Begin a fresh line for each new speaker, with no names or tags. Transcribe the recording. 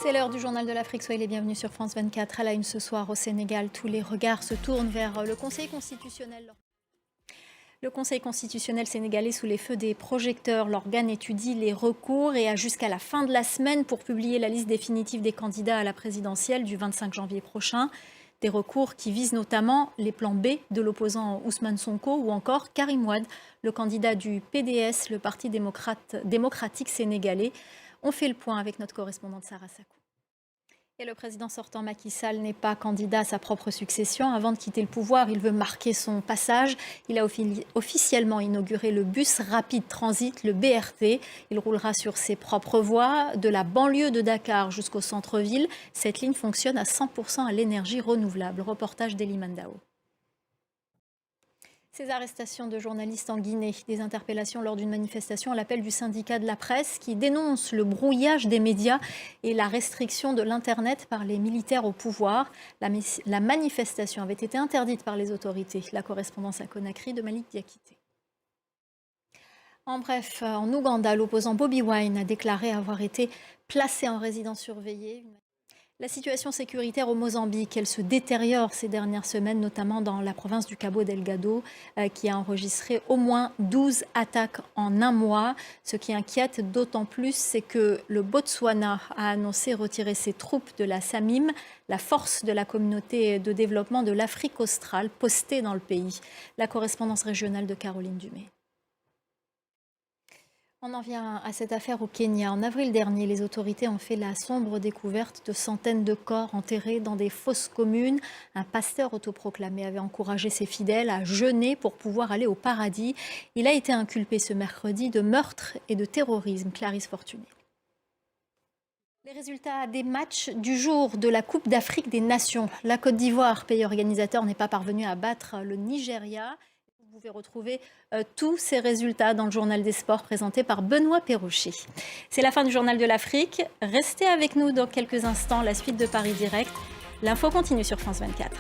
C'est l'heure du journal de l'Afrique. Soyez les bienvenus sur France 24. À la une ce soir au Sénégal, tous les regards se tournent vers le Conseil constitutionnel. Le Conseil constitutionnel sénégalais sous les feux des projecteurs. L'organe étudie les recours et a jusqu'à la fin de la semaine pour publier la liste définitive des candidats à la présidentielle du 25 janvier prochain. Des recours qui visent notamment les plans B de l'opposant Ousmane Sonko ou encore Karim Wade, le candidat du PDS, le Parti démocratique sénégalais. On fait le point avec notre correspondante Sarah Sakou. Et le président sortant Macky Sall n'est pas candidat à sa propre succession. Avant de quitter le pouvoir, il veut marquer son passage. Il a officiellement inauguré le bus rapide transit, le BRT. Il roulera sur ses propres voies, de la banlieue de Dakar jusqu'au centre-ville. Cette ligne fonctionne à 100% à l'énergie renouvelable. Reportage d'Eli Mandao. Ces arrestations de journalistes en Guinée, des interpellations lors d'une manifestation à l'appel du syndicat de la presse qui dénonce le brouillage des médias et la restriction de l'Internet par les militaires au pouvoir. La manifestation avait été interdite par les autorités. La correspondance à Conakry de Malik Diakité. En bref, en Ouganda, l'opposant Bobi Wine a déclaré avoir été placé en résidence surveillée. La situation sécuritaire au Mozambique, elle se détériore ces dernières semaines, notamment dans la province du Cabo Delgado, qui a enregistré au moins 12 attaques en un mois. Ce qui inquiète d'autant plus, c'est que le Botswana a annoncé retirer ses troupes de la SAMIM, la force de la communauté de développement de l'Afrique australe, postée dans le pays. La correspondance régionale de Caroline Dumais. On en vient à cette affaire au Kenya. En avril dernier, les autorités ont fait la sombre découverte de centaines de corps enterrés dans des fosses communes. Un pasteur autoproclamé avait encouragé ses fidèles à jeûner pour pouvoir aller au paradis. Il a été inculpé ce mercredi de meurtre et de terrorisme. Clarisse Fortuné. Les résultats des matchs du jour de la Coupe d'Afrique des Nations. La Côte d'Ivoire, pays organisateur, n'est pas parvenue à battre le Nigeria. Vous pouvez retrouver tous ces résultats dans le journal des sports présenté par Benoît Perrochet. C'est la fin du journal de l'Afrique. Restez avec nous dans quelques instants, la suite de Paris Direct. L'info continue sur France 24.